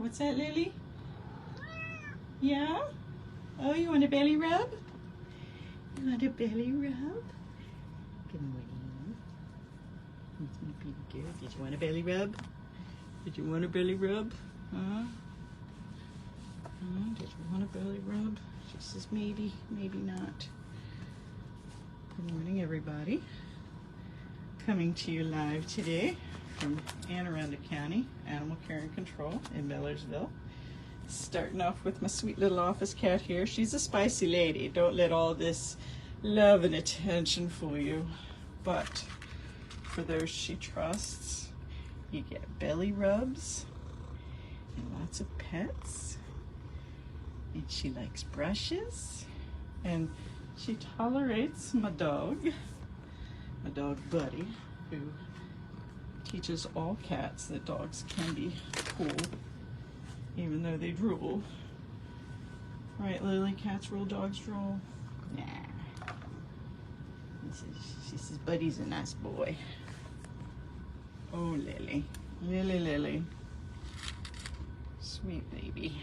What's that, Lily? Yeah? Oh, you want a belly rub? You want a belly rub? Good morning. It's my pretty girl. Did you want a belly rub? Did you want a belly rub? Huh? Did you want a belly rub? She says maybe, maybe not. Good morning, everybody. Coming to you live today from Anne Arundel County, Animal Care and Control in Millersville. Starting off with my sweet little office cat here. She's a spicy lady. Don't let all this love and attention fool you. But for those she trusts, you get belly rubs and lots of pets. And she likes brushes. And she tolerates my dog Buddy, who teaches all cats that dogs can be cool, even though they drool. Right, Lily? Cats drool, dogs drool? Nah. She says Buddy's a nice boy. Oh, Lily. Lily. Sweet baby.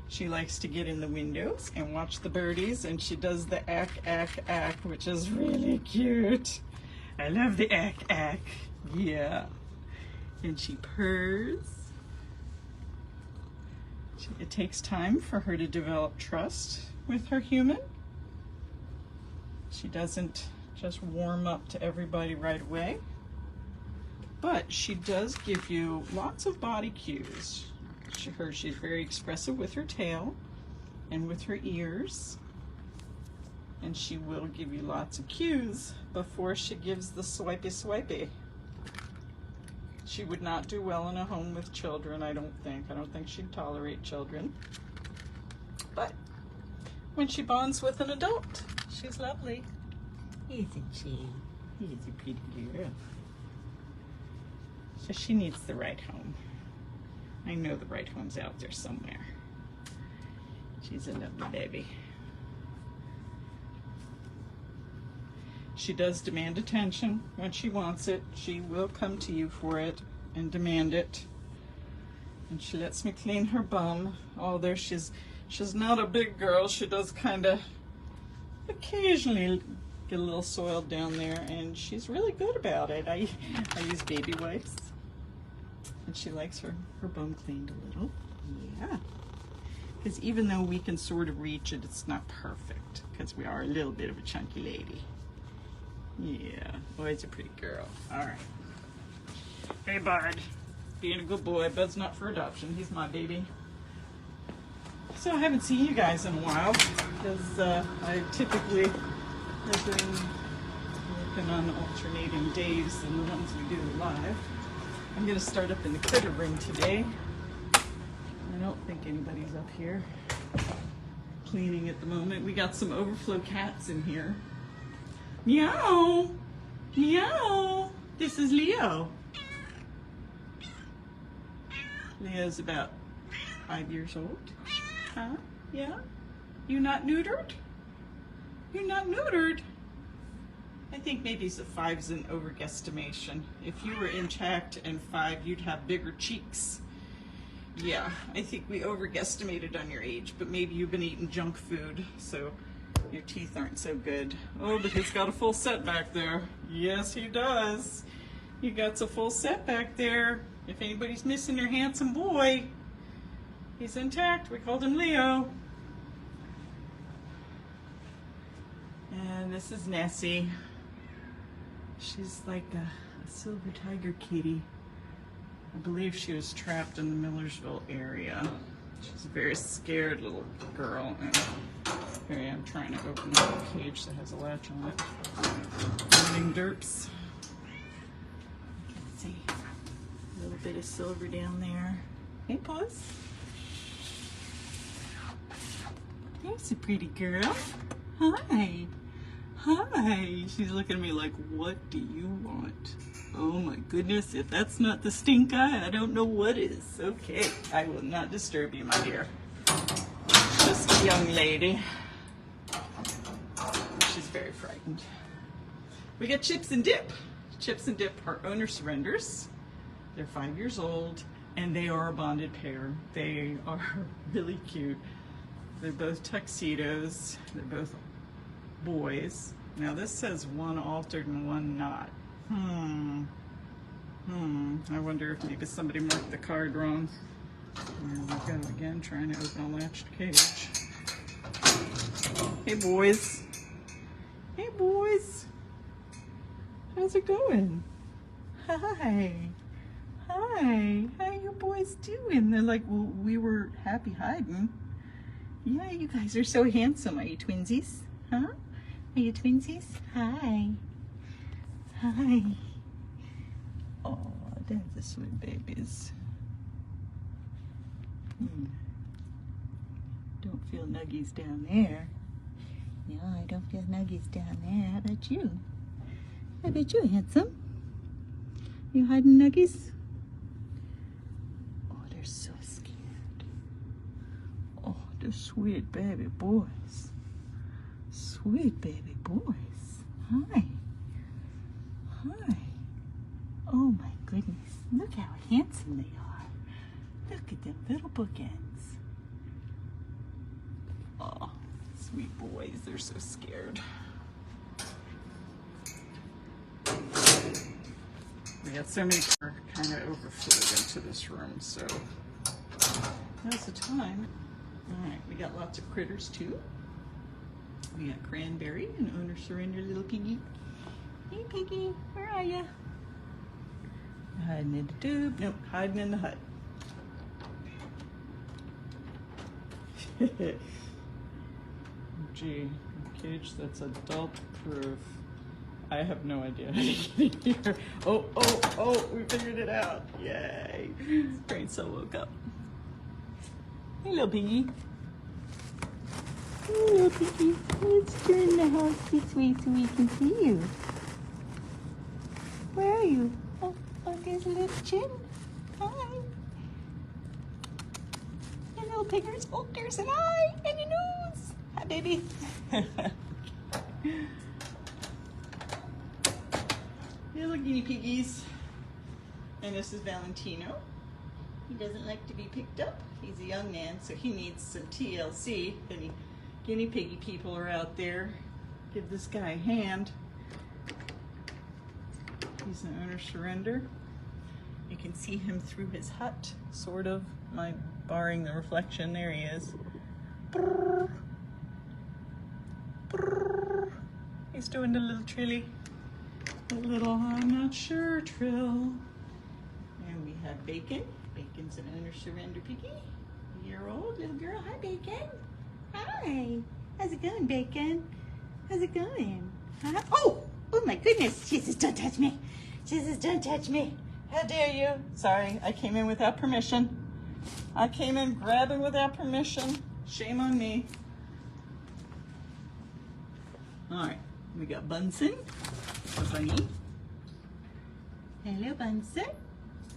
She likes to get in the windows and watch the birdies, and she does the ack, which is really cute. I love the ack. Yeah. And she purrs. It takes time for her to develop trust with her human. She doesn't just warm up to everybody right away, but she does give you lots of body cues. She's very expressive with her tail and with her ears, and she will give you lots of cues before she gives the swipey. She would not do well in a home with children, I don't think. I don't think she'd tolerate children. But when she bonds with an adult, she's lovely. Isn't she? She's a pretty girl. So she needs the right home. I know the right home's out there somewhere. She's a lovely baby. She does demand attention when she wants it. She will come to you for it and demand it. And she lets me clean her bum. Although she's not a big girl, she does kind of occasionally get a little soiled down there, and she's really good about it. I use baby wipes. And she likes her bum cleaned a little. Yeah. Because even though we can sort of reach it, it's not perfect. Because we are a little bit of a chunky lady. Yeah. Boy's a pretty girl. Alright. Hey, Bud. Being a good boy. Bud's not for adoption. He's my baby. So I haven't seen you guys in a while. Because I typically have been working on alternating days than the ones we do live. I'm going to start up in the critter room today. I don't think anybody's up here cleaning at the moment. We got some overflow cats in here. Meow! Meow! This is Leo. Leo's about 5 years old. Huh? Yeah? You not neutered? You're not neutered? I think maybe 5's an overguesstimation. If you were intact and 5, you'd have bigger cheeks. Yeah, I think we overguesstimated on your age, but maybe you've been eating junk food, so your teeth aren't so good. Oh, but he's got a full set back there. Yes, he does. He got a full set back there. If anybody's missing your handsome boy, he's intact. We called him Leo. And this is Nessie. She's like a silver tiger kitty. I believe she was trapped in the Millersville area. She's a very scared little girl. And here I am trying to open up a cage that has a latch on it. Morning, derps. Let's see. A little bit of silver down there. Hey, Paws. There's a pretty girl. Hi. Hi. She's looking at me like, what do you want? Oh my goodness, if that's not the stink eye, I don't know what is. Okay, I will not disturb you, my dear. Just a young lady. She's very frightened. We got Chips and Dip. Chips and Dip are owner surrenders. They're 5 years old. And they are a bonded pair. They are really cute. They're both tuxedos. They're both boys. Now this says one altered and one not. I wonder if maybe somebody marked the card wrong. There we go again, trying to open a latched cage. Hey boys. Hey boys. How's it going? Hi. Hi. How you boys doing? They're like, well, we were happy hiding. Yeah, you guys are so handsome. Are you twinsies? Huh? Are you twinsies? Hi. Hi. Oh, they're the sweet babies. Don't feel nuggies down there. No, I don't feel nuggies down there. How about you? How about you, handsome? You hiding nuggies? Oh, they're so scared. Oh, they're sweet baby boys. Sweet baby boys. Hi. Hi. Oh my goodness. Look how handsome they are. Look at them little bookends. Oh, sweet boys. They're so scared. We got so many kind of overflowed into this room, so now's the time. All right, we got lots of critters too. We got Cranberry, an owner surrender little piggy. Hey piggy, where are you? Hiding in the tube. Nope, hiding in the hut. Gee, a cage that's adult proof. I have no idea how to get in here. Oh, we figured it out. Yay. Brain cell woke up. Hey, little piggy. Hey, little piggy. Let's turn the house this way so we can see you. Where are you? Oh, there's a little chin. Hi. Hey, little piggers. Oh, there's an eye and a nose. Hi, baby. Little guinea piggies. And this is Valentino. He doesn't like to be picked up. He's a young man, so he needs some TLC. If any guinea piggy people are out there, give this guy a hand. He's an owner surrender. You can see him through his hut, sort of, barring the reflection. There he is. Brrr. Brrr. He's doing the little trilly. A little I'm not sure trill. And we have Bacon. Bacon's an owner surrender piggy. Year-old little girl. Hi, Bacon. Hi. How's it going, Bacon? How's it going? Huh? Oh my goodness. Jesus, don't touch me. Jesus, don't touch me. How dare you? Sorry, I came in without permission. I came in grabbing without permission. Shame on me. All right, we got Bunsen. A bunny. Hello, Bunsen.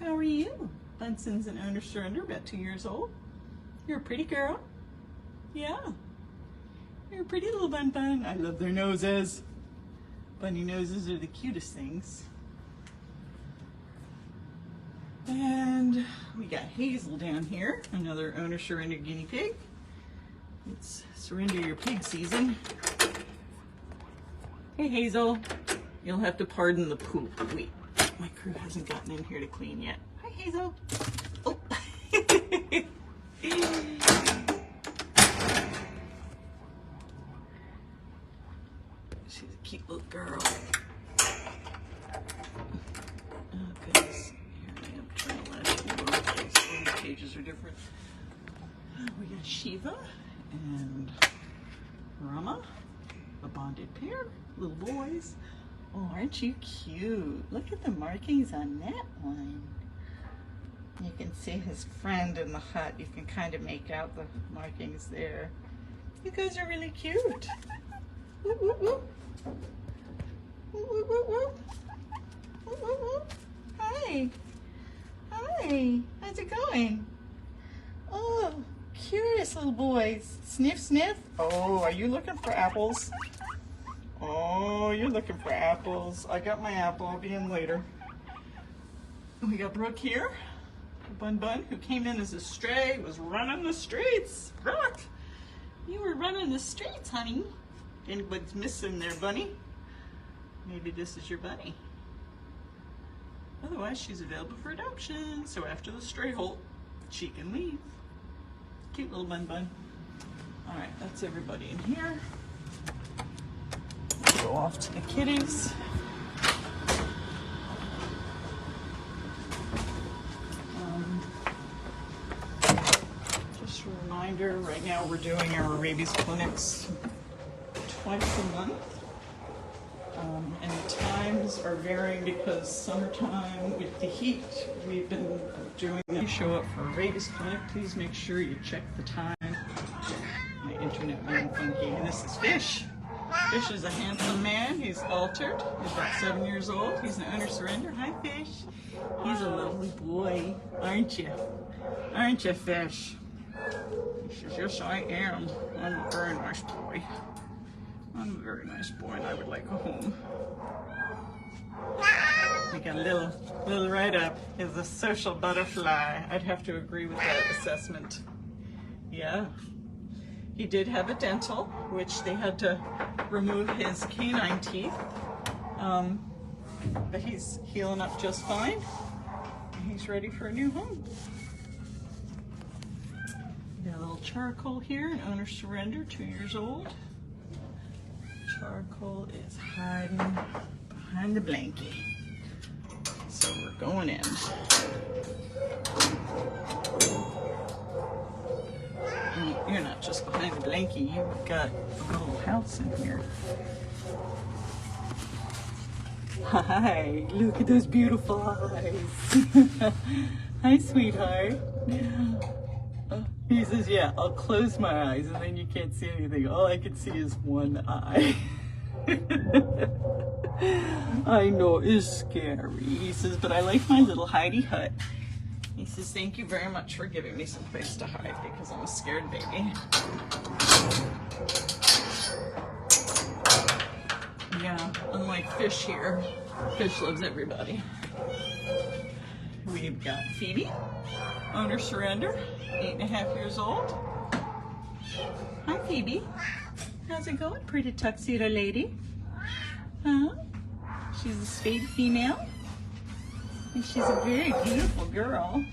How are you? Bunsen's an owner surrender, about 2 years old. You're a pretty girl. Yeah. You're a pretty little bun. I love their noses. Bunny noses are the cutest things. And we got Hazel down here, another owner surrender guinea pig. It's surrender your pig season. Hey, Hazel. You'll have to pardon the poop. Wait, my crew hasn't gotten in here to clean yet. Hi, Hazel. Oh. She's a cute little girl. Oh, goodness. Here I am trying to latch in both ways. All these cages are different. We got Shiva and Rama, a bonded pair, little boys. Oh, aren't you cute? Look at the markings on that one. You can see his friend in the hut. You can kind of make out the markings there. You guys are really cute. Woo, woo, woo. Woo, woo, woo, woo. Woo, woo, woo. Hi. Hi. How's it going? Oh, curious little boys. Sniff, sniff. Oh, are you looking for apples? Oh, you're looking for apples. I got my apple. I'll be in later. We got Brooke here. Bun Bun, who came in as a stray, was running the streets. Rock, you were running the streets, honey. Anybody's missing there, bunny? Maybe this is your bunny. Otherwise, she's available for adoption. So after the stray halt, she can leave. Cute little Bun Bun. All right, that's everybody in here. Let's go off to the kitties. Just a reminder, right now we're doing our rabies clinics twice a month. And the times are varying because summertime with the heat, we've been doing them. If you show up for a rabies clinic, please make sure you check the time. My internet went funky. And this is Fish. Fish is a handsome man. He's altered. He's about 7 years old. He's an owner surrender. Hi, Fish. He's a lovely boy, aren't you? Aren't you, Fish? He says, yes, I am. I'm a very nice boy. I'm a very nice boy, and I would like a home. We got a little write-up. Is a social butterfly. I'd have to agree with that assessment. Yeah. He did have a dental, which they had to remove his canine teeth. But he's healing up just fine. And he's ready for a new home. Got a little Charcoal here, an owner surrender, 2 years old. Charcoal is hiding behind the blanket. So we're going in. You're not just behind the blanket, you've got a little house in here. Hi, look at those beautiful eyes. Hi, sweetheart. He says, yeah, I'll close my eyes and then you can't see anything. All I can see is one eye. I know, it's scary. He says, but I like my little hidey hut. He says, thank you very much for giving me some place to hide because I'm a scared baby. Yeah, unlike Fish here, Fish loves everybody. We've got Phoebe, owner surrender, 8.5 years old. Hi, Phoebe. How's it going, pretty tuxedo lady? Huh? She's a spayed female. And she's a very beautiful girl.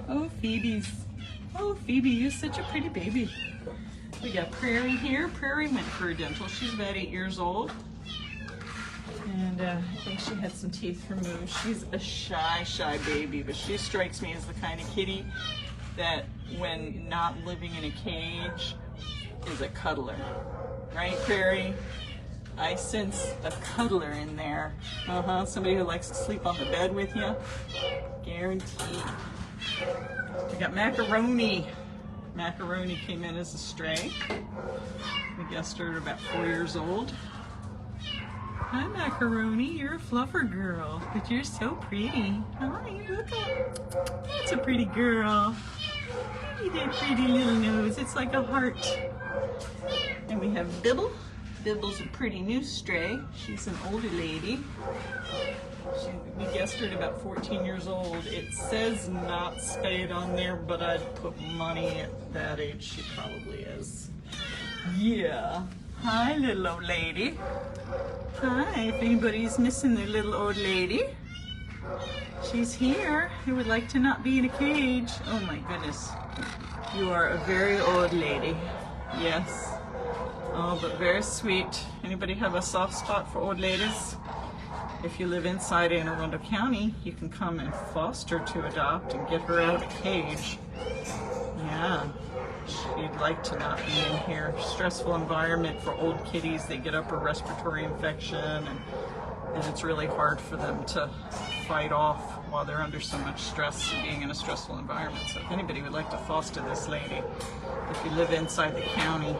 Oh, Phoebe, you're such a pretty baby. We got Prairie here. Prairie went for a dental. She's about 8 years old. And I think she had some teeth removed. She's a shy baby, but she strikes me as the kind of kitty that when not living in a cage is a cuddler. Right, Prairie? I sense a cuddler in there. Somebody who likes to sleep on the bed with you. Guaranteed. We got Macaroni. Macaroni came in as a stray. We guessed her at about 4 years old. Hi, Macaroni. You're a fluffer girl, but you're so pretty. Hi, look up. That's a pretty girl. Look at that pretty little nose. It's like a heart. And we have Bibble. Bibble's a pretty new stray. She's an older lady. We guessed her at about 14 years old. It says not spayed on there, but I'd put money at that age she probably is. Yeah. Hi, little old lady. Hi, if anybody's missing their little old lady, she's here. Who would like to not be in a cage? Oh my goodness. You are a very old lady. Yes. Oh, but very sweet. Anybody have a soft spot for old ladies? If you live inside Anne Arundel County, you can come and foster to adopt and get her out of a cage. Yeah. She'd like to not be in here. Stressful environment for old kitties. They get upper respiratory infection and it's really hard for them to fight off while they're under so much stress being in a stressful environment. So if anybody would like to foster this lady, if you live inside the county,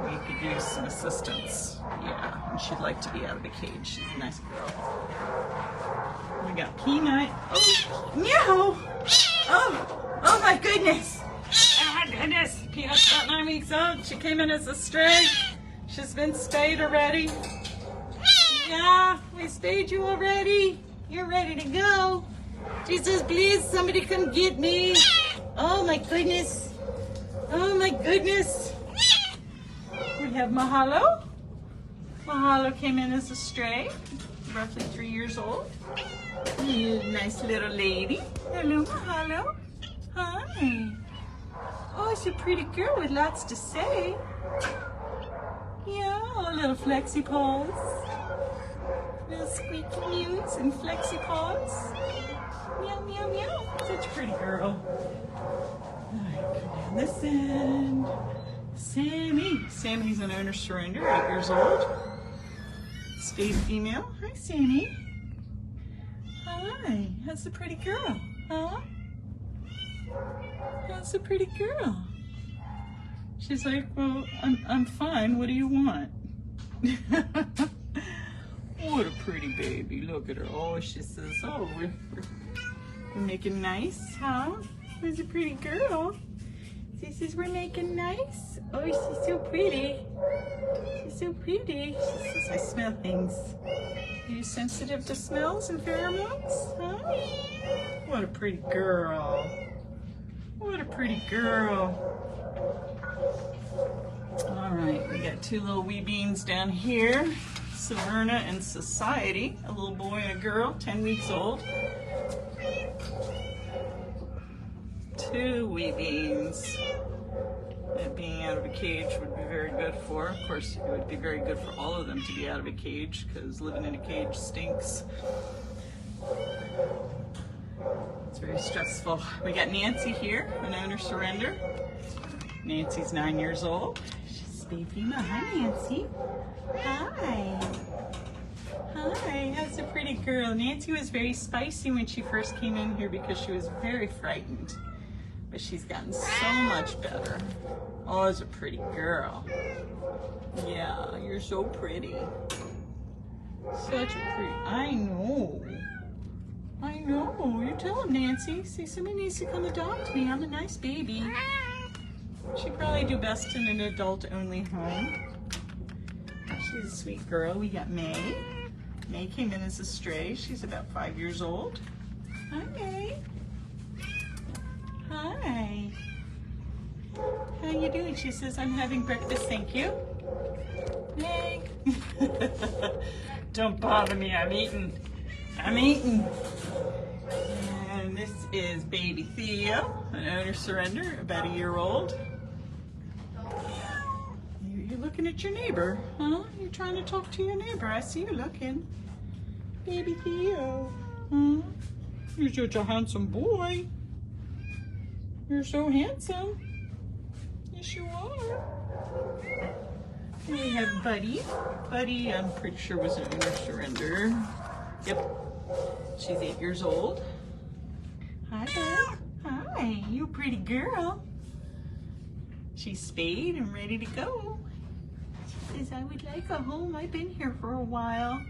we could use some assistance. Yeah, and she'd like to be out of the cage. She's a nice girl. We got Peanut. Oh, meow! Oh my goodness! Oh my goodness! Peanut's about 9 weeks old. She came in as a stray. She's been spayed already. Yeah, we spayed you already. You're ready to go. She says, please, somebody come get me. Oh my goodness. Oh my goodness. We have Mahalo. Mahalo came in as a stray, roughly 3 years old. You nice little lady. Hello, Mahalo. Hi. Oh, she's a pretty girl with lots to say. Yeah, oh, little flexi paws. Little squeaky mews and flexi paws. Meow, meow, meow. Such a pretty girl. All right, come down this end. Sammy. Sammy's an owner surrender, 8 years old. Spayed female. Hi, Sammy. Hi. How's the pretty girl? Huh? How's the pretty girl? She's like, well, I'm fine. What do you want? What a pretty baby. Look at her. Oh, she says, oh, we're making nice, huh? Who's a pretty girl? She says, we're making nice. Oh, she's so pretty. She's so pretty. She says, I smell things. Are you sensitive to smells and pheromones? Huh? What a pretty girl. What a pretty girl. All right, we got 2 little wee beans down here. Severna and Society, a little boy and a girl, 10 weeks old. 2 wee beans. That being out of a cage would be very good for. Of course, it would be very good for all of them to be out of a cage because living in a cage stinks. It's very stressful. We got Nancy here, an owner surrender. Nancy's 9 years old. She's baby mama. Hi, Nancy. Hi. Hi, how's a pretty girl? Nancy was very spicy when she first came in here because she was very frightened. But she's gotten so much better. Oh, it's a pretty girl. Yeah, you're so pretty. Such a pretty, I know. I know, you tell him, Nancy. See, somebody needs to come adopt me. I'm a nice baby. She'd probably do best in an adult-only home. She's a sweet girl. We got May. May came in as a stray. She's about 5 years old. Hi, May. Hi. How you doing? She says, I'm having breakfast, thank you. May. Don't bother me, I'm eating. I'm eating. And this is baby Theo, an owner surrender, about 1 year old. You're looking at your neighbor, huh? You're trying to talk to your neighbor. I see you looking. Baby Theo, huh? You're such a handsome boy. You're so handsome. Yes, you are. And we have Buddy. Buddy, I'm pretty sure was an owner surrender. Yep. She's 8 years old. Hi, Bud. Hi, you a pretty girl. She's spayed and ready to go. She says, I would like a home. I've been here for a while.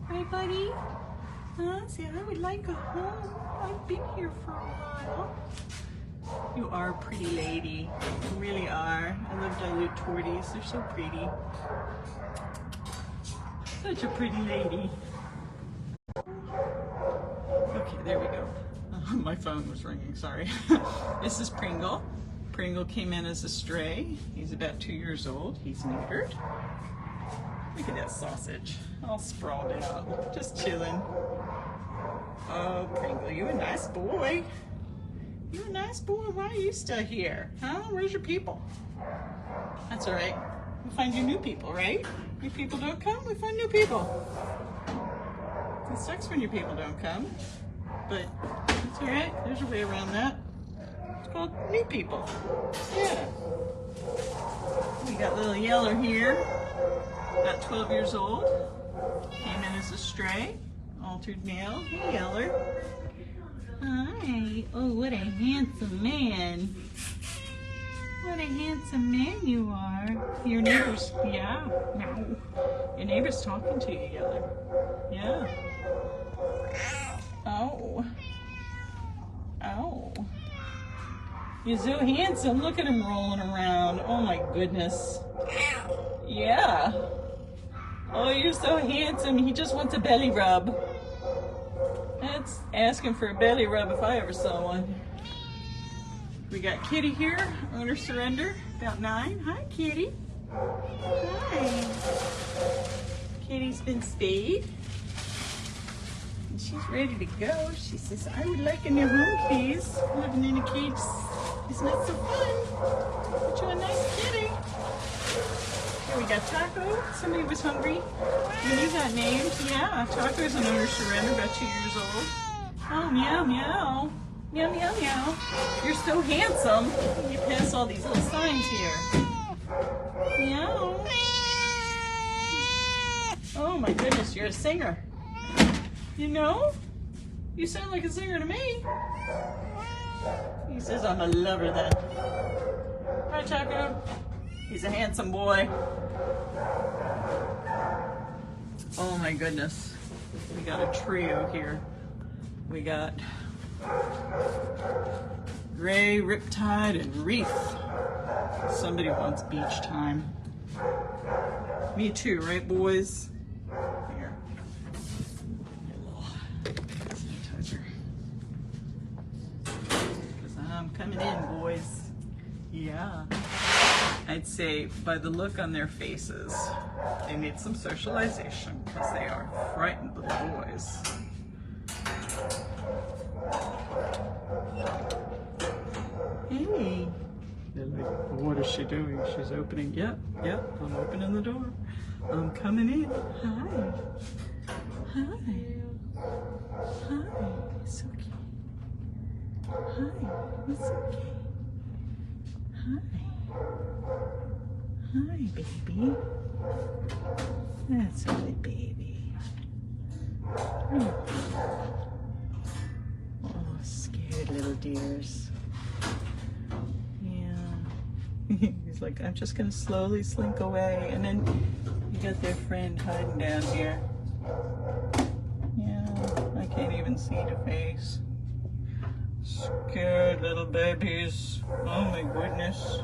Right, Buddy? Huh? Say, I would like a home. I've been here for a while. You are a pretty lady. You really are. I love dilute torties. They're so pretty. Such a pretty lady. Okay, there we go. My phone was ringing, sorry. This is Pringle. Pringle came in as a stray. He's about 2 years old. He's neutered. Look at that sausage, all sprawled out, just chilling. Oh, Pringle, you a nice boy. You a nice boy. Why are you still here? Huh? Where's your people? That's all right. We'll find you new people, right? New people don't come, we find new people. It sucks when your people don't come, but it's all right. There's a way around that. It's called new people. Yeah. We got little Yeller here, about 12 years old. Came in as a stray, altered male. Hey, Yeller. Hi. Oh, what a handsome man. What a handsome man you are. Your neighbor's, yeah. Your neighbor's talking to you, Yeller. Yeah. Oh. Oh. You're so handsome. Look at him rolling around. Oh my goodness. Yeah. Oh, you're so handsome. He just wants a belly rub. That's asking for a belly rub if I ever saw one. We got Kitty here, owner surrender, about 9. Hi, Kitty. Hi. Kitty's been spayed. And she's ready to go. She says, I would like a new home, please. Living in a cage is not so fun. But you're a nice kitty. Here we got Taco. Somebody was hungry when you got named. Yeah, Taco's an owner surrender, about 2 years old. Oh, meow, meow. Meow, meow, meow. You're so handsome. You pass all these little signs here. Meow. Oh my goodness, you're a singer. You know? You sound like a singer to me. He says I'm a lover then. Hi, Taco. He's a handsome boy. Oh my goodness. We got a trio here. We got Gray, Riptide, and Reef. Somebody wants beach time. Me too, right, boys? Here. A little sanitizer. Because I'm coming in, boys. Yeah. I'd say by the look on their faces, they need some socialization because they are frightened little boys. Hey. They're like, what is she doing? She's opening. Yep, I'm opening the door. I'm coming in. Hi. Hi. Hi. It's okay. Hi. It's okay. Hi. Hi, baby. That's right, baby. Oh, scared little dears. Yeah. He's like, I'm just gonna slowly slink away. And then you got their friend hiding down here. Yeah, I can't even see the face. Scared little babies. Oh my goodness.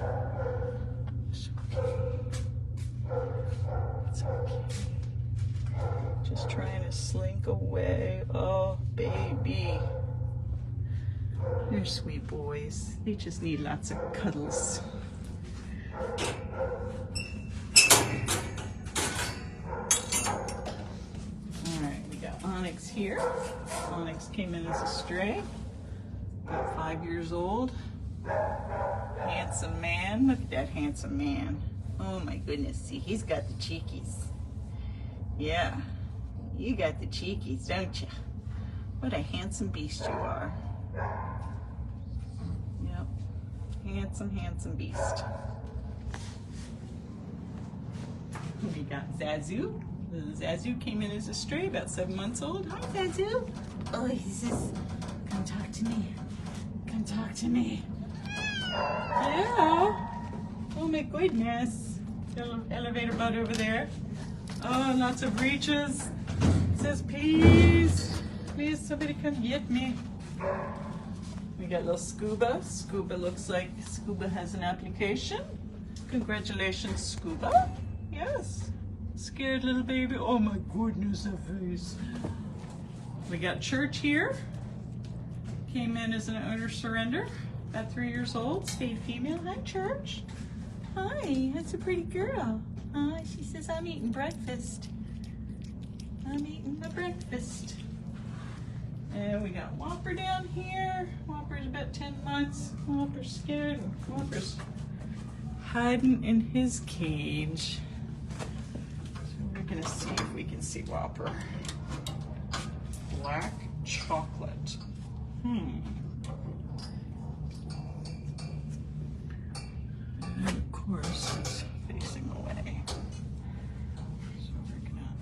It's okay. It's okay. Just trying to slink away. Oh, baby. They're sweet boys. They just need lots of cuddles. Alright, we got Onyx here. Onyx came in as a stray. About 5 years old. Handsome man. Look at that handsome man. Oh my goodness. See, he's got the cheekies. Yeah. You got the cheekies, don't you? What a handsome beast you are. Yep. Handsome, handsome beast. We got Zazu. Zazu came in as a stray, about 7 months old. Hi, Zazu. Oh, he says, come talk to me. Come talk to me. Yeah. Oh my goodness. Elevator butt over there. Oh, lots of reaches. It says, please, please, somebody come get me. We got little Scuba. Scuba looks like Scuba has an application. Congratulations, Scuba. Yes. Scared little baby. Oh my goodness, that face. We got Church here. Came in as an owner surrender. About 3 years old. Stayed female. Hi, Church. Hi, that's a pretty girl. She says, I'm eating breakfast. I'm eating my breakfast. And we got Whopper down here. Whopper's about 10 months. Whopper's scared. Whopper's hiding in his cage. So we're gonna see if we can see Whopper. Black chocolate. And of course, it's facing away. So we're gonna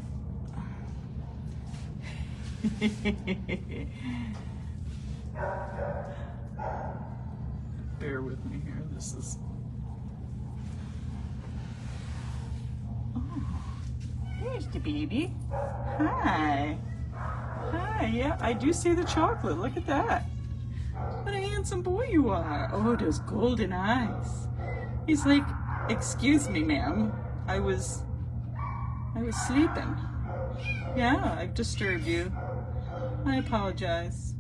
bear with me here. This is. Oh, there's the baby. Hi. Hi. Yeah, I do see the chocolate. Look at that. What a handsome boy you are. Oh, those golden eyes. He's like, excuse me, ma'am. I was sleeping. Yeah, I've disturbed you. I apologize.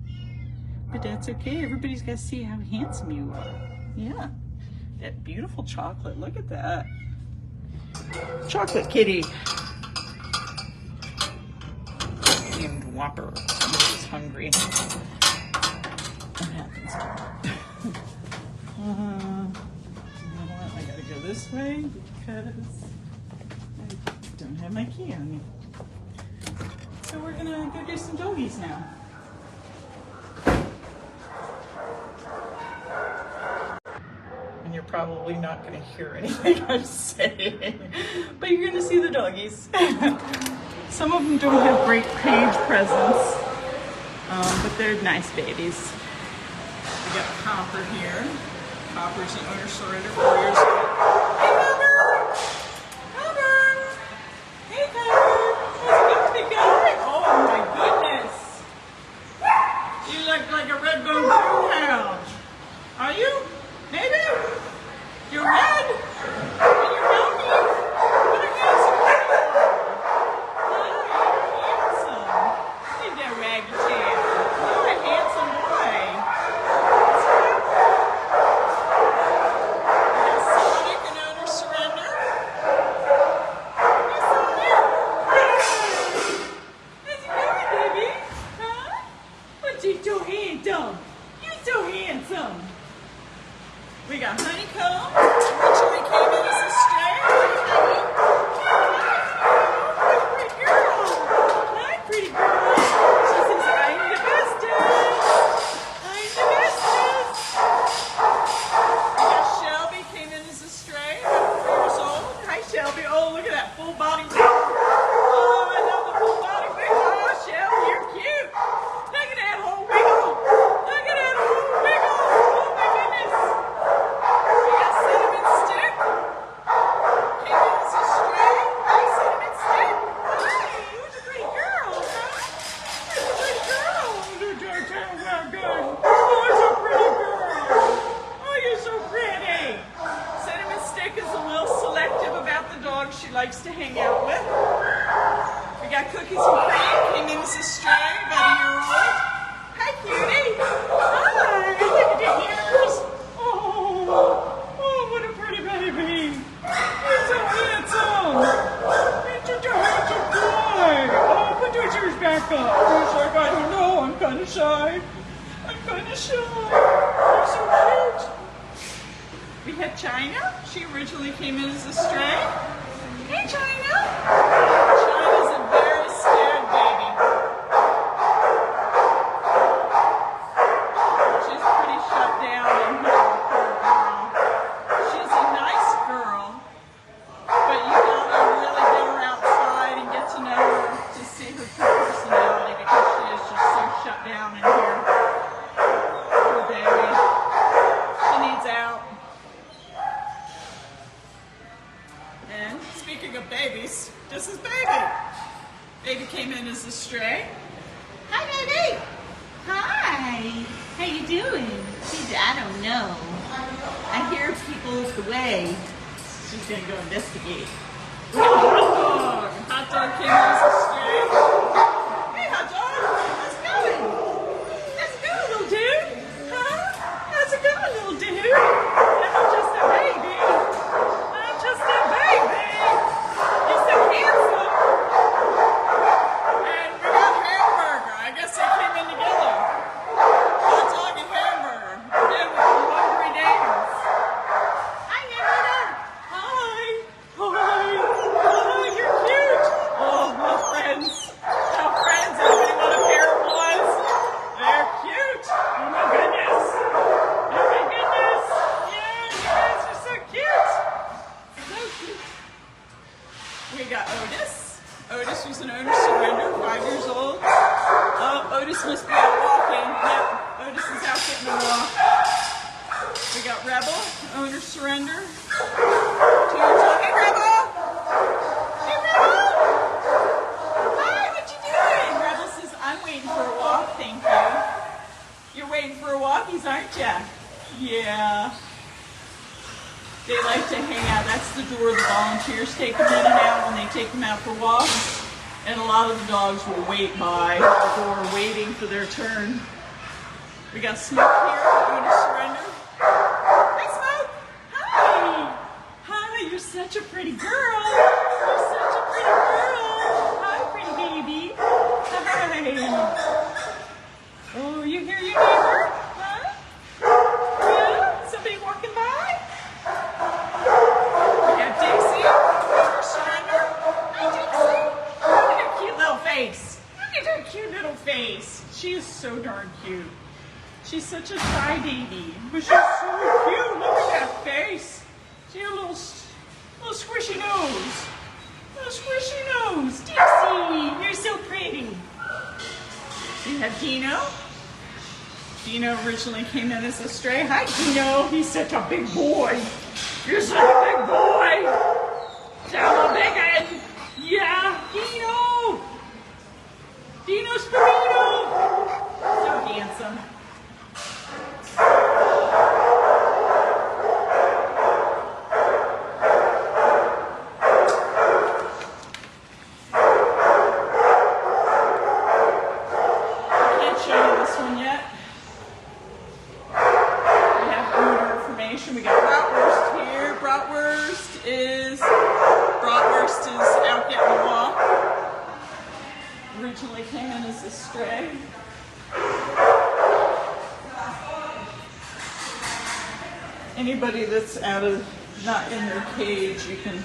But that's okay. Everybody's got to see how handsome you are. Yeah. That beautiful chocolate. Look at that. Chocolate kitty. Named Whopper. He's hungry. What happens? You know what? I gotta go this way because I don't have my key on me. So we're gonna go do some doggies now. And you're probably not gonna hear anything I'm saying, but you're gonna see the doggies. Some of them don't have great cage presence, but they're nice babies. We got Copper here. Copper's an owner surrender, 4 years old. Hey, Copper! Copper! Hey, Copper! How's it going, big guy? Oh, my goodness! You look like a red bone coonhound. Are you? Maybe? You're red? And you're milky? What a handsome boy! Hi, you're handsome. Look at that raggy tail. You're a handsome boy. Sonic and owner surrender. Yes, Sonic. How's it going, baby? Huh? But you're so handsome. You're so handsome. We got Honeycomb, originally came in as a stray. Hi, pretty girl. Hi, pretty girl. She says, I'm the bestest. I'm the bestest. We got Shelby, came in as a stray, 4 years old. Hi, Shelby. Oh, look at that full body wiggle. Oh, I love the full body wiggle. Oh, Shelby, you're cute. Look at that whole wiggle. Look at that whole wiggle. Oh, my goodness. Cinnamon Stick. Came in as a stray. Hi, Cinnamon Stick. Hi, who's a pretty girl, huh? Who's a pretty girl? Look at that wagon. Oh, it's a pretty girl. Oh, you're so pretty. Cinnamon Stick is a little selective about the dogs she likes to hang out with. We got Cookies and Cream. Came in as a stray, about a year old. Hi, cutie. Hi. Look at the ears. Oh, what a pretty baby. You're so handsome. You're such a handsome boy. Oh, put your ears back up. He's like, I don't know. I'm kind of shy. I'm kind of shy. You're so cute. We had China. She originally came in as a stray. Hey, China. China's a very scared baby. She's pretty shut down in here. She's a nice girl, but you gotta really get her outside and get to know her to see her true personality because she is just so shut down in here. Poor baby. She needs out. And speaking of babies, this is Baby. Baby came in as a stray. Hi, Baby. Hi, how you doing? Geez, I don't know. I hear people's the way. She's gonna go investigate. We got Hot Dog. Hot Dog came in as a stray. Hey, Hot Dog. How's it going? How's it going, little dude? Huh? How's it going, little dude? I'm just a baby. I'm just a baby. You're so handsome. And we got Hamburger. I guess they came in together. Hot Dog and Hamburger. Again, with the hungry neighbors. Hi, Hamburger. Hi. Hi. Oh, you're cute. Oh, my friends. Now, friends, anybody want a pair of ones? They're cute. Oh, my goodness. Oh, my goodness. Yeah, you guys are so cute. So cute. We got Otis. Otis was an owner surrender, 5 years old. Oh, Otis must be out walking. Yep, Otis is out getting a walk. We got Rebel, owner surrender, 2 years old. Hey, Rebel! Hey, Rebel! Hi, what you doing? Rebel says, I'm waiting for a walk, thank you. You're waiting for a walkies, aren't ya? Yeah. They like to hang out. That's the door the volunteers take them in and out when they take them out for walks. And a lot of the dogs will wait by the door waiting for their turn. We got Smoke here. You want to surrender? Hi, Smoke. Hi. Hi, you're such a pretty girl. You're such a pretty girl. Hi, pretty baby. Hi. Oh, you hear your neighbor? Huh? Yeah? Somebody walking by? We got Dixie. Her surrender. Hi, Dixie. Look at her cute little face. Look at her cute little face. She is so darn cute. She's such a shy baby, but she's so cute. Look at that face. She has a little squishy nose. Little squishy nose. Dixie, you're so pretty. We have Dino. Dino originally came in as a stray. Hi, Dino. He's such a big boy. You're such a big boy. Tell him, Megan. Yeah, Dino. Dino Spirito. So handsome. We got Bratwurst here. Bratwurst is out getting a walk. Originally came in as a stray. Anybody that's not in their cage, you can.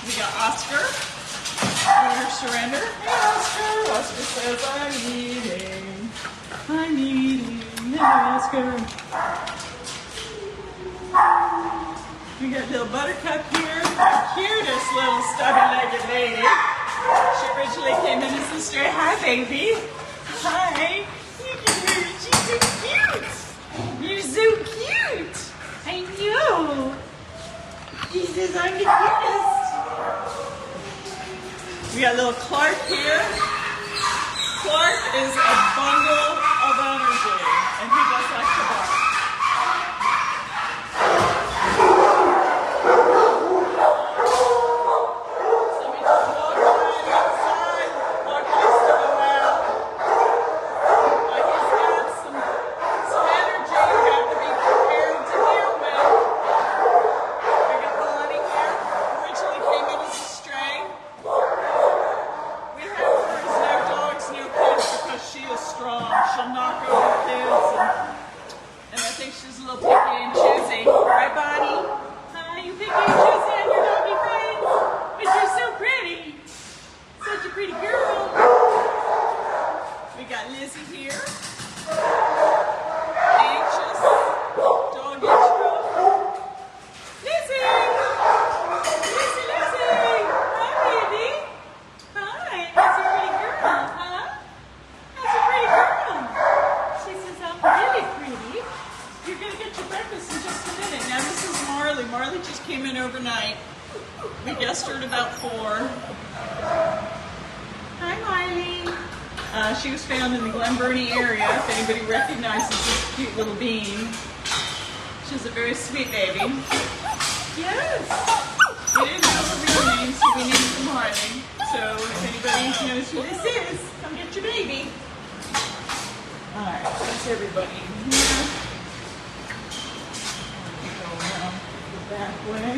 We got Oscar. Order surrender. Hey, Oscar. Oscar says, I'm eating. I'm eating. Hey, Oscar. We got little Buttercup here. The cutest little stubby-legged lady. She originally came in as a stray. Hi, baby. Hi. Look at her. She's so cute. You're so cute. I know. She says I'm the cutest. We got little Clark here. Clark is a bundle of energy, and he does like to bark. Marley just came in overnight. We guessed her at about 4. Hi, Marley. She was found in the Glen Burnie area, if anybody recognizes this cute little bean. She's a very sweet baby. Yes. We didn't know her real name, so we named her Marley. So if anybody knows who this is, come get your baby. Alright, that's everybody in here. We go around the back way.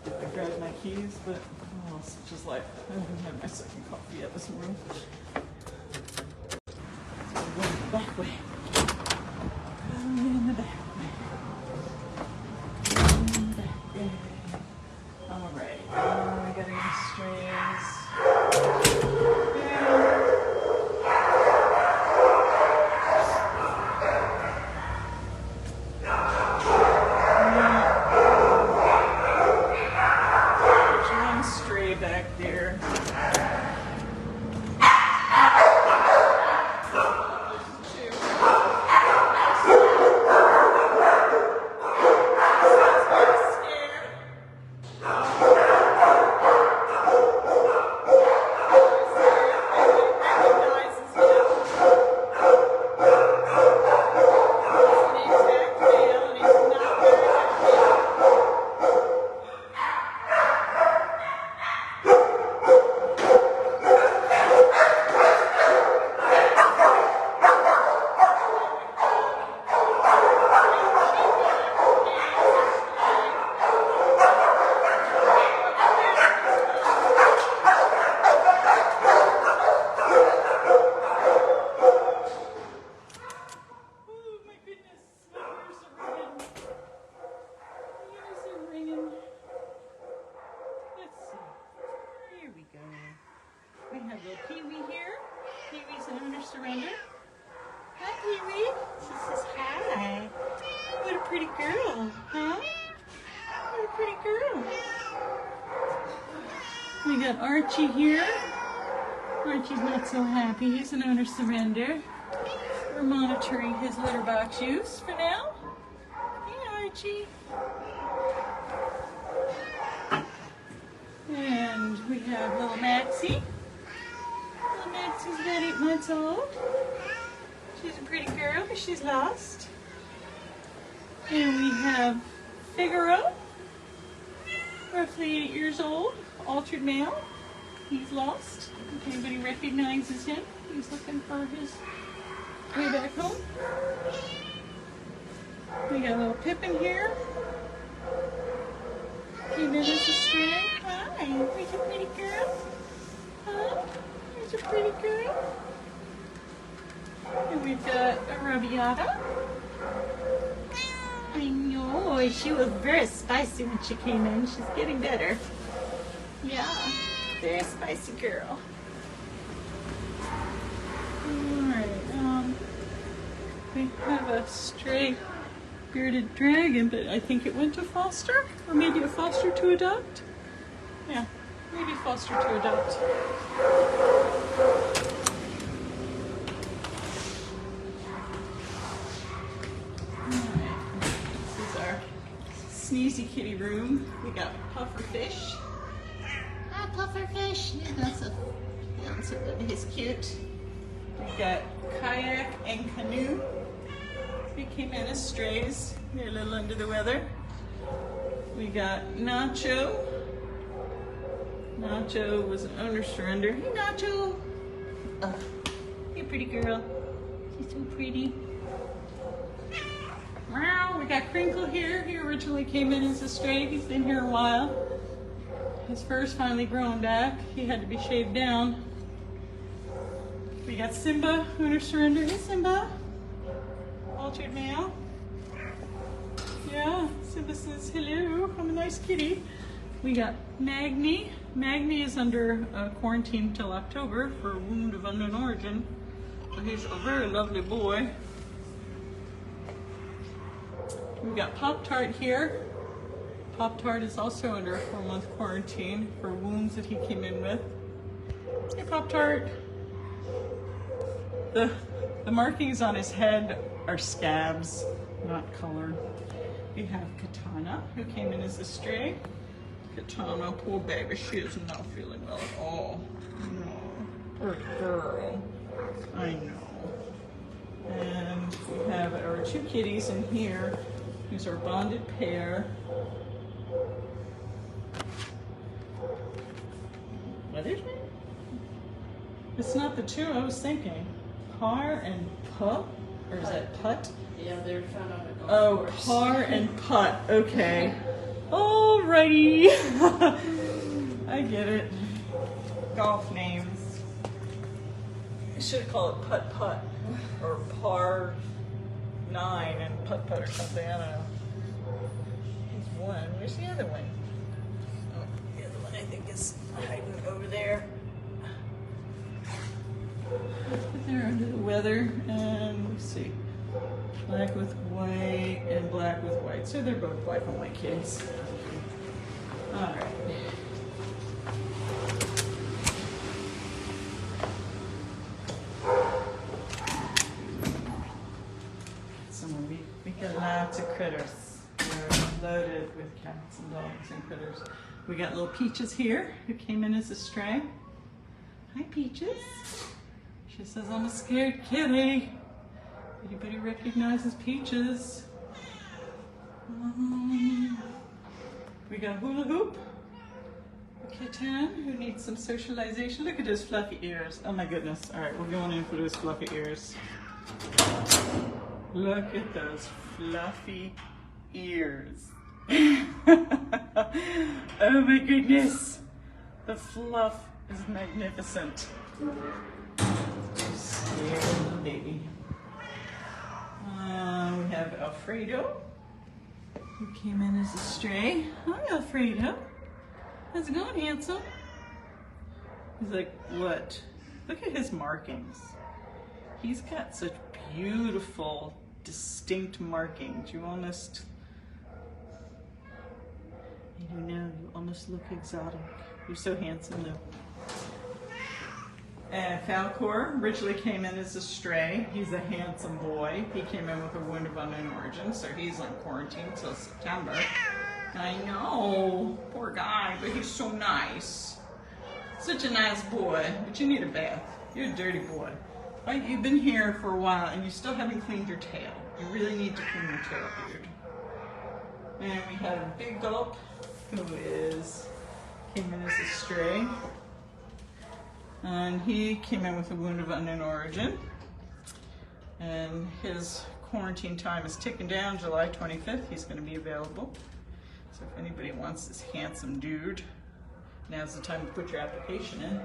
I grabbed my keys, but oh, it's just like I haven't had my second coffee yet this morning. So we're going the back way. Going in the back way. In the back way. Alright, we got any strays. Back there. We have little Pee-wee here. Pee-wee's an owner surrender. Hi, Pee-wee. She says hi. What a pretty girl, huh? What a pretty girl. We got Archie here. Archie's not so happy. He's an owner surrender. We're monitoring his litter box use for now. Hey, Archie. And we have little Maxie. Little Maxie's about 8 months old. She's a pretty girl, but she's lost. And we have Figaro, roughly 8 years old, altered male. He's lost. If anybody recognizes him, he's looking for his way back home. We got a little Pippin here. Came in as a stray. Hi, there's a pretty girl. Huh? There's a pretty girl. And we've got a Rabiata. I know, she was very spicy when she came in. She's getting better. Yeah, very spicy girl. Alright, we have a stray bearded dragon, but I think it went to foster, or maybe a foster to adopt. Yeah, maybe foster to adopt. Alright, this is our sneezy kitty room. We got Pufferfish. Hi, Pufferfish. He's cute. We got Kayak and Canoe. They came in as strays. They're a little under the weather. We got Nacho. Nacho was an owner surrender. Hey, Nacho. Oh, you pretty girl. She's so pretty. Meow. We got Crinkle here. He originally came in as a stray. He's been here a while. His fur's finally growing back. He had to be shaved down. We got Simba, owner surrender. Hey, Simba. Altered male. Yeah, Simba says hello. I'm a nice kitty. We got Magni. Magni is under quarantine till October for a wound of unknown origin. So he's a very lovely boy. We got Pop-Tart here. Pop-Tart is also under a 4-month quarantine for wounds that he came in with. Hey, Pop-Tart. The The markings on his head are scabs, not color. We have Katana, who came in as a stray. Katana, poor baby, she is not feeling well at all. No, poor girl. I know. And we have our two kitties in here. These are bonded pair. What is it? It's not the two I was thinking. Par and Pup? Or is that Putt? Yeah, they're found on a golf course. Par and Putt. Okay. Alrighty. I get it. Golf names. I should call it Putt Putt. Or Par 9 and Putt Putt or something. I don't know. Here's one. Where's the other one? Oh, the other one I think is hiding over there. They're under the weather, and let's see, black with white and black with white. So they're both black and white kids. All right. So we got lots of critters. We're loaded with cats and dogs and critters. We got little Peaches here, who came in as a stray. Hi, Peaches. She says, I'm a scared kitty. Anybody recognizes Peaches? We got Hula Hoop, a kitten who needs some socialization. Look at those fluffy ears. Oh my goodness. All right, we're going in for those fluffy ears. Look at those fluffy ears. Oh my goodness. The fluff is magnificent. Little baby. We have Alfredo, who came in as a stray. Hi, Alfredo. How's it going, handsome? He's like, what? Look at his markings. He's got such beautiful, distinct markings. You almost, I don't know, you almost look exotic. You're so handsome, though. And Falcor originally came in as a stray. He's a handsome boy. He came in with a wound of unknown origin, so he's on quarantine till September. I know, poor guy, but he's so nice. Such a nice boy, but you need a bath. You're a dirty boy. Right? You've been here for a while and you still haven't cleaned your tail. You really need to clean your tail, dude. And we have Big Gulp, who came in as a stray. And he came in with a wound of unknown origin. And his quarantine time is ticking down. July 25th, he's going to be available. So if anybody wants this handsome dude, now's the time to put your application in.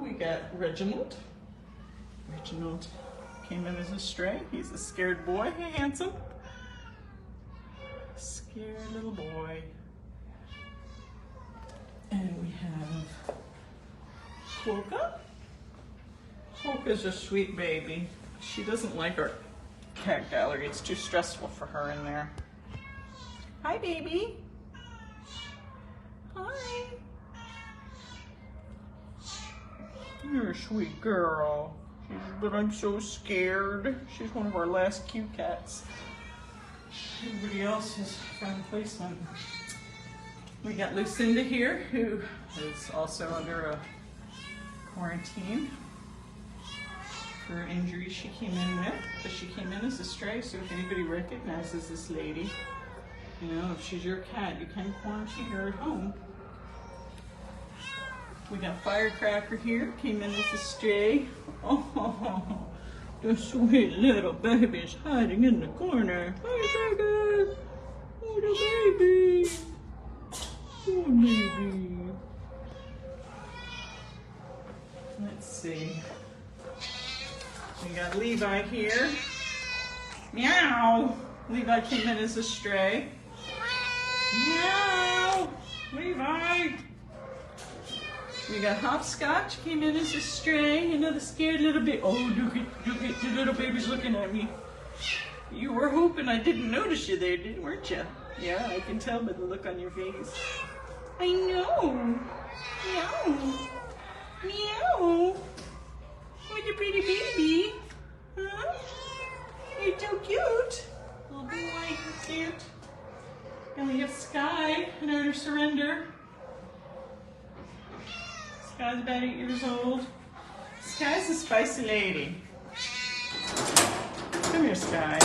We got Reginald. Reginald came in as a stray. He's a scared boy. Hey, handsome. Scared little boy. And we have Polka. Polka's a sweet baby. She doesn't like our cat gallery. It's too stressful for her in there. Hi, baby. Hi. You're a sweet girl. But I'm so scared. She's one of our last cute cats. Everybody else has found placement. We got Lucinda here, who is also under a quarantine for injuries she came in with. But she came in as a stray, so if anybody recognizes this lady, you know, if she's your cat, you can quarantine her at home. We got Firecracker here, came in as a stray. Oh, the sweet little baby's hiding in the corner. Firecracker! Oh, the baby! Oh, baby. Let's see. We got Levi here. Meow! Levi came in as a stray. Meow! Levi! We got Hopscotch, came in as a stray. You know, the scared little baby. Oh, look at the little baby's looking at me. You were hoping I didn't notice you there, weren't you? Yeah, I can tell by the look on your face. I know. Meow. Meow. a pretty baby. Huh? You're so cute. Little boy, cute. And we have Sky, another surrender. Sky's about 8 years old. Sky's a spicy lady. Come here, Sky.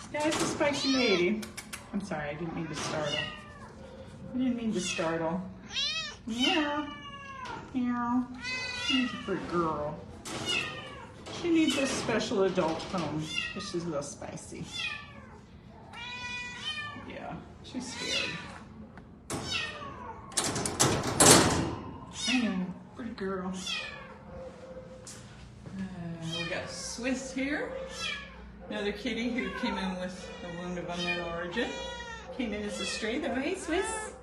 Sky's a spicy lady. I'm sorry, I didn't mean to startle. I didn't mean to startle. Meow. Meow. She's a pretty girl. She needs a special adult home because she's a little spicy. Yeah, she's scared. I know, pretty girl. We got Swiss here. Another kitty who came in with a wound of unknown origin. Came in as a stray though. Hey, Swiss.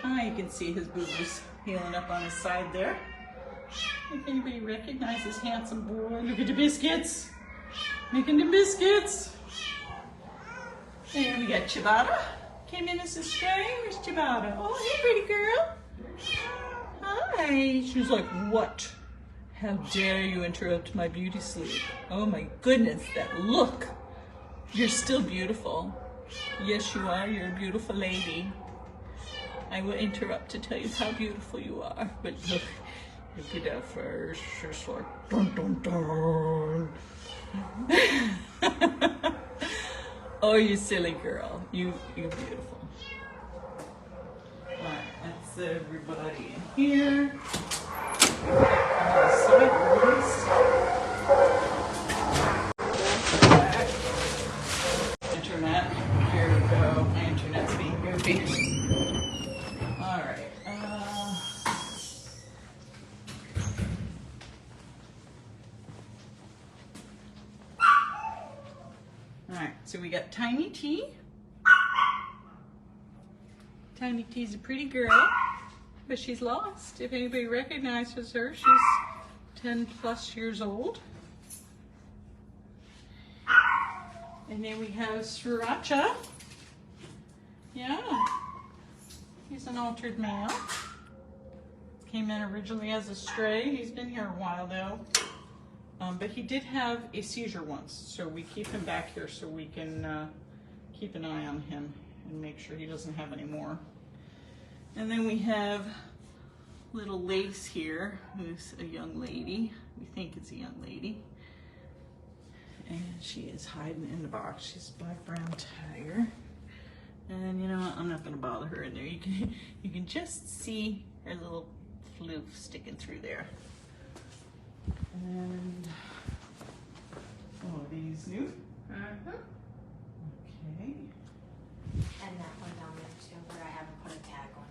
Ah, you can see his boo-boos healing up on his side there. If anybody recognizes handsome boy, look at the biscuits. Making the biscuits. And we got Chibata. Came in as a stray. Where's Chibata? Oh, hey, pretty girl. Hi. She's like, what? How dare you interrupt my beauty sleep? Oh my goodness, that look. You're still beautiful. Yes, you are. You're a beautiful lady. I will interrupt to tell you how beautiful you are. But look at that first. Just like, dun dun dun. Oh, you silly girl. You're beautiful. Alright, that's everybody in here. Internet. Here we go. My internet's being goofy. Alright. Alright, so we got Tiny T. Tiny T's a pretty girl, but she's lost. If anybody recognizes her, she's 10 plus years old. And then we have Sriracha. Yeah, he's an altered male. Came in originally as a stray. He's been here a while though. But he did have a seizure once, so we keep him back here so we can keep an eye on him and make sure he doesn't have any more. And then we have little Lace here, who's a young lady. We think it's a young lady. And she is hiding in the box. She's a black brown tiger. And you know what? I'm not gonna bother her in there. You can just see her little floof sticking through there. And oh, are these new? Mm-hmm. Okay. And that one down there too, but I haven't put a tag on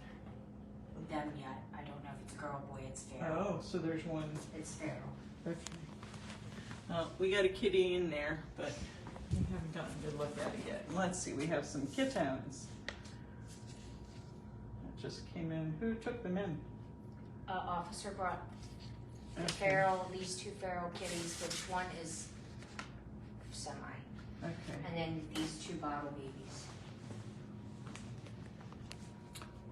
them yet. I don't know if it's girl or boy, it's feral. Oh, so there's one. It's feral. Okay. We got a kitty in there, but we haven't gotten a good look at it yet. Let's see, we have some kittens. That just came in. Who took them in? Officer brought the Okay. feral, these two feral kitties, which one is semi. Okay. And then these two bottle babies.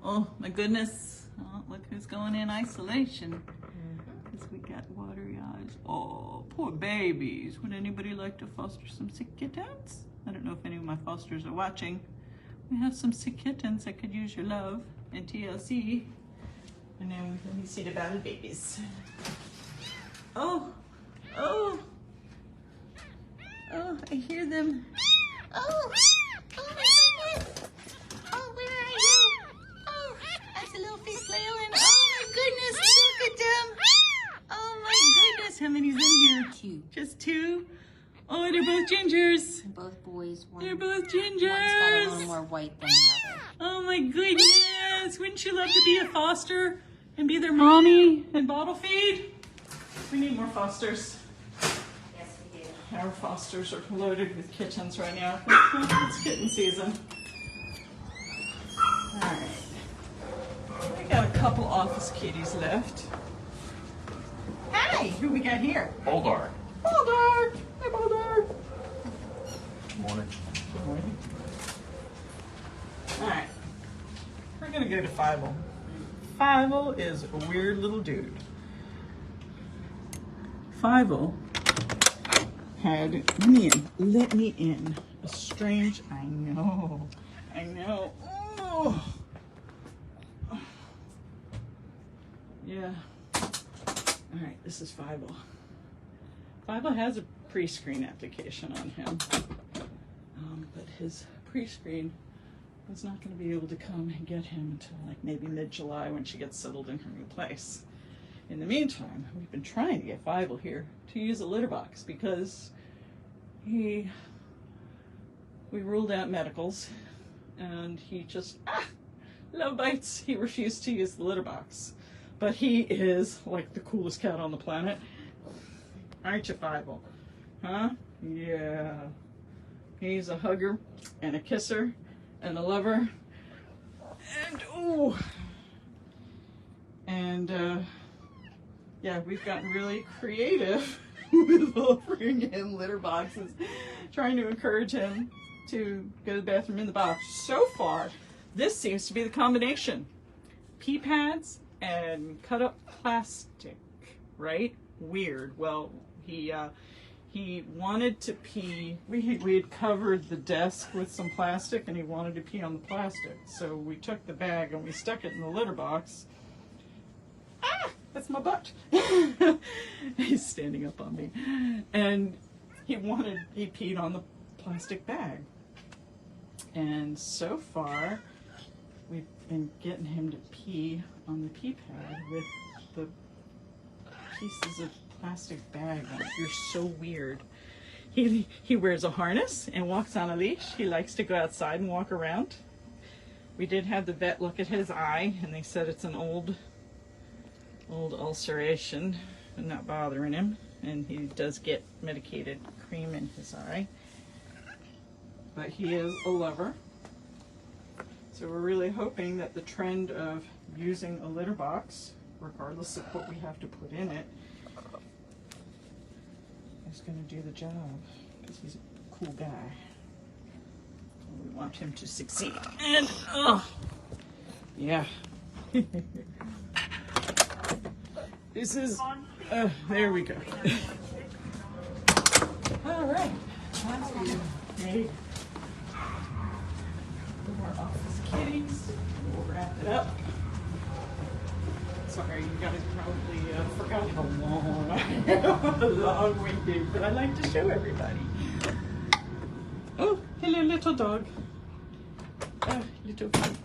Oh my goodness. Oh, look who's going in isolation. Because we got watery eyes. Oh, poor babies. Would anybody like to foster some sick kittens? I don't know if any of my fosters are watching. We have some sick kittens that could use your love and TLC. And then let me see the battle babies. Oh, oh, oh, I hear them. Oh, oh my goodness. Oh, where are you? Oh, that's a little fish flailing. Oh my goodness, look at them. Oh my goodness, how many's in here? 2. Just 2? Oh, they're both gingers. Both boys. They're both One's got a little gingers. more white than the other. Oh my goodness. Wouldn't you love to be a foster and be their mommy and bottle feed? We need more fosters. Yes, we do. Our fosters are loaded with kittens right now. It's kitten season. All right. We got a couple office kitties left. Hi, who we got here? Bulldog. Bulldog. Hi, Bulldog. Morning. Good morning. All right. We're gonna go to Fievel. Fievel is a weird little dude. Fievel had, let me in. A strange, I know. Oh. Yeah. All right, this is Fievel. Fievel has a pre-screen application on him, but his pre-screen was not going to be able to come and get him until like maybe mid-July when she gets settled in her new place. In the meantime, we've been trying to get Fievel here to use a litter box because we ruled out medicals and he just, love bites. He refused to use the litter box. But he is like the coolest cat on the planet. Aren't you, Fievel? Huh? Yeah. He's a hugger and a kisser and a lover. And, ooh. And, yeah, we've gotten really creative with offering him litter boxes, trying to encourage him to go to the bathroom in the box. So far, this seems to be the combination. Pee pads and cut up plastic, right? Weird. Well, he wanted to pee. We had covered the desk with some plastic and he wanted to pee on the plastic. So we took the bag and we stuck it in the litter box. That's my butt. He's standing up on me. And he peed on the plastic bag. And so far, we've been getting him to pee on the pee pad with the pieces of plastic bag on it. You're so weird. He wears a harness and walks on a leash. He likes to go outside and walk around. We did have the vet look at his eye and they said it's an old ulceration and not bothering him, and he does get medicated cream in his eye, but he is a lover. So we're really hoping that the trend of using a litter box, regardless of what we have to put in it, is going to do the job, because he's a cool guy. We want him to succeed. And yeah. This is, there we go. All right. Hey. More office kitties. We'll wrap it up. Sorry, you guys probably forgot how long we do, but I like to show everybody. Oh, hello, little dog. Little dog.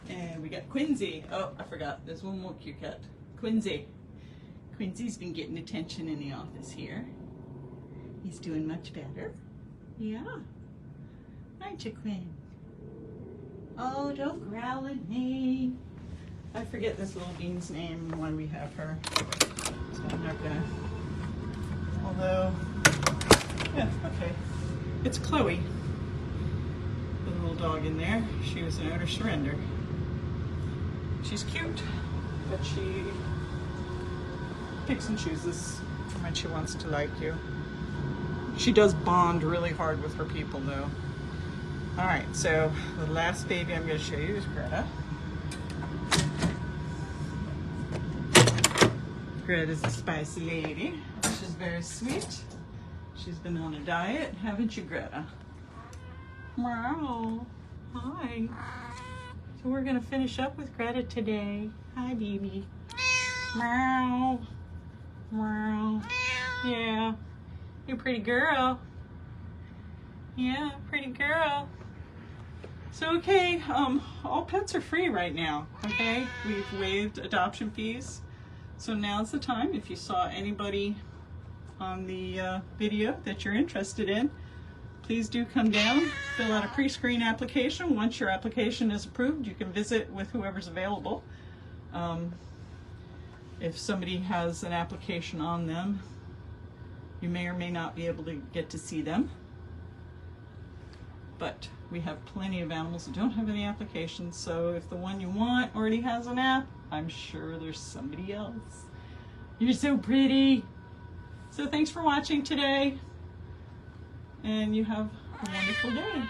And we got Quincy. Oh, I forgot. There's one more cute cat. Quincy. Quincy's been getting attention in the office here. He's doing much better. Yeah. Aren't you, Quinn? Oh, don't growl at me. I forget this little bean's name and why we have her. So I'm not gonna. Although, yeah, okay. It's Chloe. The little dog in there. She was an owner surrender. She's cute, but she picks and chooses when she wants to like you. She does bond really hard with her people, though. All right, so the last baby I'm going to show you is Greta. Greta's a spicy lady. She's very sweet. She's been on a diet, haven't you, Greta? Meow. Hi. So we're going to finish up with Greta today. Hi, baby. Meow. Meow. Yeah. You're a pretty girl. Yeah, pretty girl. So, okay, all pets are free right now, okay? We've waived adoption fees. So now's the time. If you saw anybody on the video that you're interested in, please do come down, fill out a pre-screen application. Once your application is approved, you can visit with whoever's available. If somebody has an application on them, you may or may not be able to get to see them. But we have plenty of animals that don't have any applications, so if the one you want already has an app, I'm sure there's somebody else. You're so pretty. So thanks for watching today, and you have a wonderful day.